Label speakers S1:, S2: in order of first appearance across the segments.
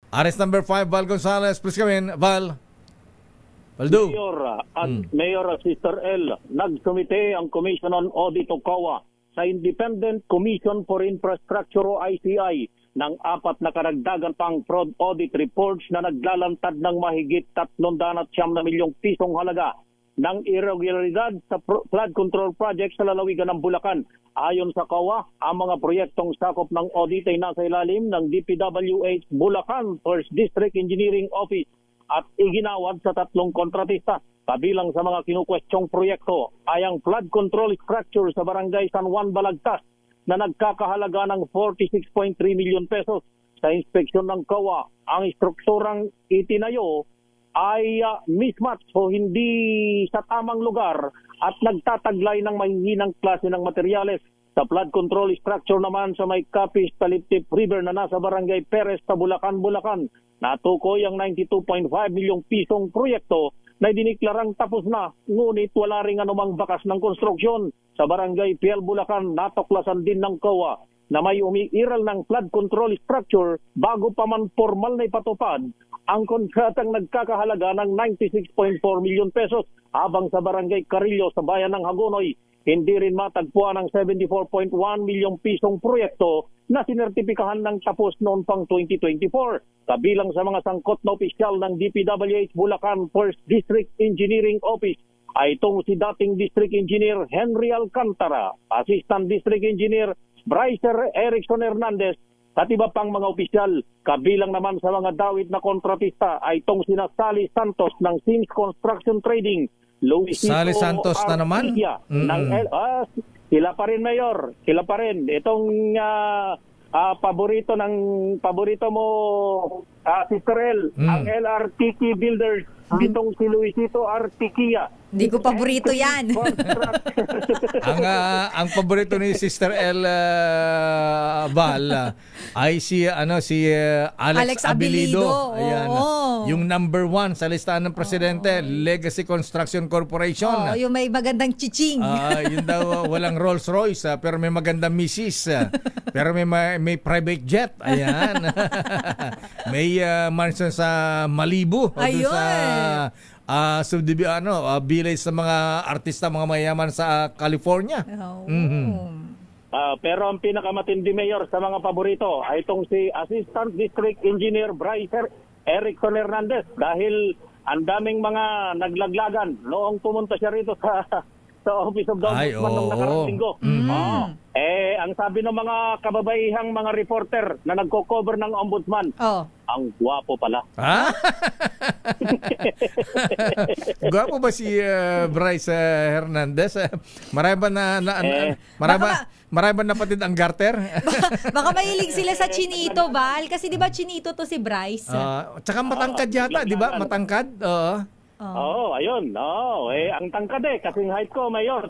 S1: Arrest number 5, Val Gonzalez. Please come in, Val. Valdo.
S2: Mayor Sister L, nagsumite ang Commission on Audit o COA sa Independent Commission for Infrastructure o ICI ng 4 na karagdagan pang fraud audit reports na naglalantad ng mahigit 309 milyong pisong halaga ng irregularidad sa flood control project sa lalawigan ng Bulacan. Ayon sa COA, ang mga proyektong sakop ng audit ay nasa ilalim ng DPWH Bulacan First District Engineering Office at iginawad sa 3 kontratista. Kabilang sa mga kinukwestyong proyekto ay ang flood control structure sa Barangay San Juan Balagtas na nagkakahalaga ng 46.3 milyon pesos. Sa inspeksyon ng COA, ang strukturang itinayo ay mismatch o hindi sa tamang lugar at nagtataglay ng mahihinang klase ng materyales. Sa flood control structure naman sa may Capiz Taliptip River na nasa Barangay Perez sa Bulacan, natukoy ang 92.5 milyong pisong proyekto na diniklarang tapos na, ngunit wala ring anumang bakas ng konstruksyon. Sa Barangay Piel, Bulacan, natuklasan din ng COA na may umiiral ng flood control structure bago pa man formal na ipatupad ang kontratang nagkakahalaga ng 96.4 milyon pesos, habang sa Barangay Carillo sa bayan ng Hagonoy, hindi rin matagpuan ang 74.1 milyong pisong proyekto na sinertipikahan ng tapos noon pang 2024. Kabilang sa mga sangkot na opisyal ng DPWH Bulacan First District Engineering Office ay itong si dating District Engineer Henry Alcantara, Assistant District Engineer Brycer Erickson Hernandez, at iba pang mga opisyal. Kabilang naman sa mga dawit na kontratista ay itong sina Sally Santos ng Sims Construction Trading, Luisito
S1: Sally Santos na naman?
S2: Sila pa rin, Mayor. Sila pa rin. Itong paborito mo, Sister L, ang LRTK Builders, itong si Luisito Artiquia.
S3: Hindi ko paborito yan.
S1: ang paborito ni Sister L, Val, ay si Alex Abilido. Ayan. Yung number 1 sa listahan ng presidente, Legacy Construction Corporation.
S3: Yung may magandang chiching.
S1: Yun daw, walang Rolls Royce, pero may magandang misis. Pero may private jet. Ayan. May mansion sa Malibu.
S3: Ayun.
S1: Village sa mga artista, mga mayaman sa California.
S2: Pero ang pinakamatindi, Mayor, sa mga paborito ay itong si Assistant District Engineer Brycer Erickson Hernandez, dahil ang daming mga naglaglagan noong pumunta siya rito sa Office of the Ombudsman nung nakaraang linggo. Ang sabi ng mga kababaihang mga reporter na nagko-cover ng Ombudsman, ang gwapo pala.
S1: Gwapo ba si Bryce Hernandez? Marami ba napatid ang garter?
S3: Baka mahilig sila sa chinito, Val. Kasi di ba chinito to si Bryce?
S1: Tsaka matangkad yata, di ba? Matangkad?
S2: Ayun. Ang tangkad kasing height ko, Mayor.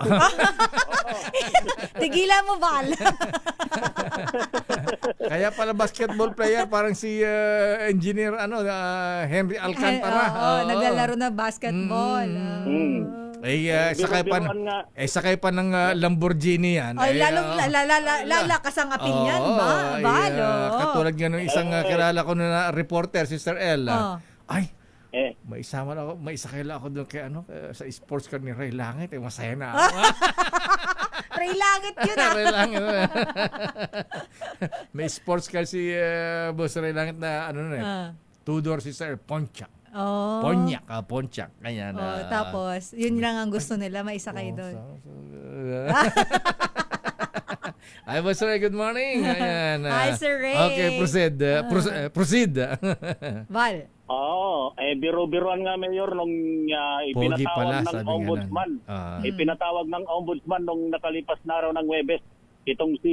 S3: Tigilan mo, Val.
S1: Kaya pala basketball player, parang si engineer Henry Alcantara.
S3: Naglalaro na basketball.
S1: Sakay pa ng Lamborghini yan.
S3: Lalakas ang apil yan, Val.
S1: Katulad nga ng isang kilala ko na reporter, Sister L. Maisakay lang ako doon kay sa sports car ni Ray Langit. Masaya na ako.
S3: Ray Langit yun
S1: Ray Langit. May sports car si Boss Ray Langit na two-door Sister Pontiac. Pontiac. Ganyan.
S3: Tapos, yun lang ang gusto nila, maisakay doon.
S1: Hi, Boss Ray. Good morning. Ayan.
S3: Hi, Sir Ray.
S1: Okay, proceed.
S3: Val.
S2: Biro-biroan nga, Mayor, nung ipinatawag ng Ombudsman. Ipinatawag ng Ombudsman nung nakalipas na araw ng Huwebes itong si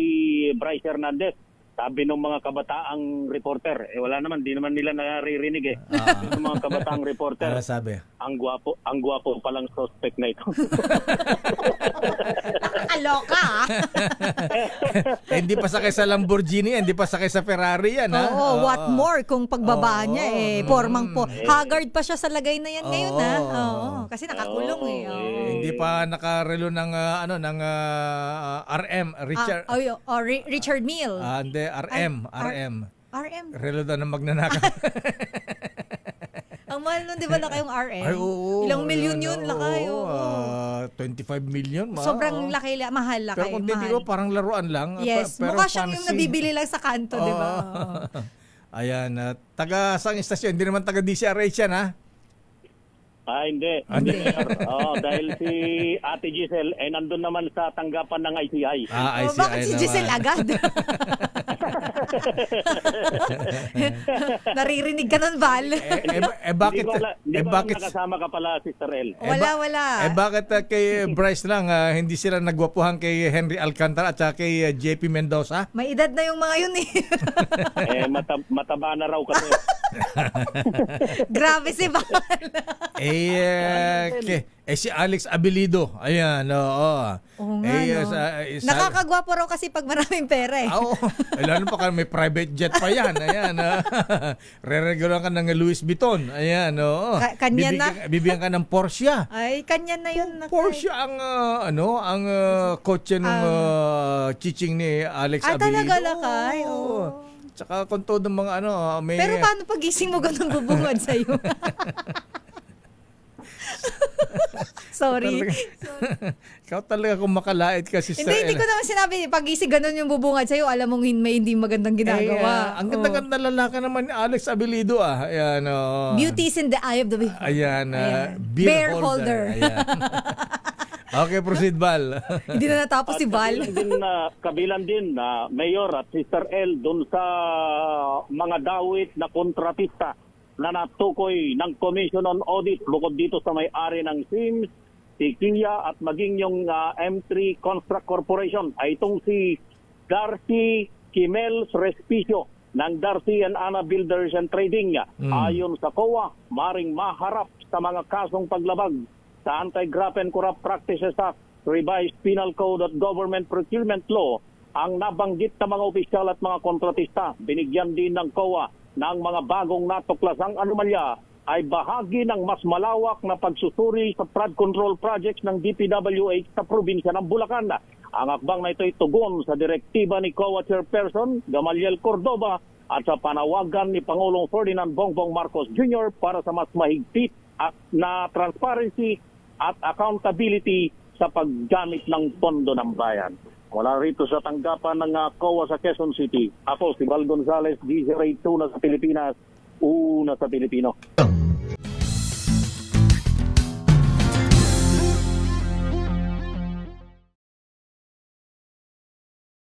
S2: Bryce Hernandez. Sabi ng mga kabataang reporter, wala naman, di naman nila naririnig yung mga kabataang reporter.
S1: Sabi?
S2: Ang gwapo palang suspect na ito.
S3: Nakakaloka,
S1: Hindi pa sakay sa Lamborghini, hindi pa sakay sa Ferrari yan,
S3: what more kung pagbaba niya, formang po. Haggard pa siya sa lagay na yan ngayon, kasi nakakulong,
S1: Hindi pa nakarelo ng RM, Richard.
S3: Richard Mille.
S1: Hindi, RM.
S3: RM.
S1: Relo daw na magnanakaw.
S3: Ang mahal nun, di ba, laki yung RM?
S1: Ay, oo.
S3: Ilang milyon yun, laki.
S1: Oo,
S3: Oo.
S1: 25 million.
S3: Sobrang laki, mahal, laki.
S1: Pero kung hindi
S3: mahal.
S1: ko, parang laruan lang.
S3: Yes,
S1: Pero
S3: mukha siyang yung
S1: fancy.
S3: nabibili lang sa kanto, di ba? Oo.
S1: Ayan, taga sang istasyon, hindi naman taga DCRH yan, ha?
S2: Hindi. Hindi, Mayor. Dahil si Ate Giselle, nandun naman sa tanggapan ng ICI.
S1: ICI
S3: Bakit si Giselle agad? Naririnig ka nun, Val.
S1: Bakit?
S2: Hindi ko
S1: Bakit?
S2: nakasama ka pala, Sister El.
S3: Wala.
S1: Bakit kay Bryce lang, hindi sila nagwapuhan kay Henry Alcantara at saka kay JP Mendoza?
S3: May edad na yung mga yun eh.
S2: Mataba na raw kasi.
S3: Grabe si Val.
S1: Si Alex Abilido. Ayan, oo.
S3: Oo nga, no? Nakakagwapo raw kasi pag maraming pera eh.
S1: Oo. Lalo pa ka, may private jet pa yan. Ayan. Re-regular ka ng Louis Vuitton. Ayan, oo.
S3: Kanya na.
S1: Bibigyan ka ng Porsche.
S3: Ay, kanya na yun.
S1: Porsche ang, ang kotse ng chiching ni Alex Abilido.
S3: Talaga lakay. Oo.
S1: Tsaka kung todo mga may...
S3: Pero paano pagising mo ganun bubungad sa'yo? Sorry.
S1: Ikaw talaga kung makalait ka, Sister
S3: Hindi ko naman sinabi, pagising ganun yung bubungad sa'yo, alam mong may hindi magandang ginagawa.
S1: Ang ganda-ganda lalaki naman ni Alex Abilido. Ayan,
S3: Beauty is in the eye of the beholder.
S1: Ayan,
S3: bear holder.
S1: Ayan. Okay, proceed, Val.
S3: Hindi na natapos si Val.
S2: Kabilan din na Mayor at Sister El doon sa mga dawit na kontratista na natukoy ng Commission on Audit bukod dito sa may-ari ng SIMS, si Kia at maging yung M3 Construct Corporation ay itong si Darcy Kimels Respicio ng Darcy and Anna Builders and Trading. Ayon sa COA, maring maharap sa mga kasong paglabag sa Anti-Graft and Corrupt Practices Act, Revised Penal Code at Government Procurement Law ang nabanggit na mga opisyal at mga kontratista. Binigyan din ng COA ng mga bagong natuklasang anomalya ay bahagi ng mas malawak na pagsusuri sa flood control projects ng DPWH sa probinsya ng Bulacan. Ang akbang na ito ay tugon sa direktiba ni COA Chairperson Gamaliel Cordova at sa panawagan ni Pangulong Ferdinand Bongbong Marcos Jr. para sa mas mahigpit na transparency at accountability sa paggamit ng pondo ng bayan. Wala rito sa tanggapan ng COA sa Quezon City. Ako si Val Gonzales, DJ Ray 2 na sa Pilipinas, una sa Pilipino.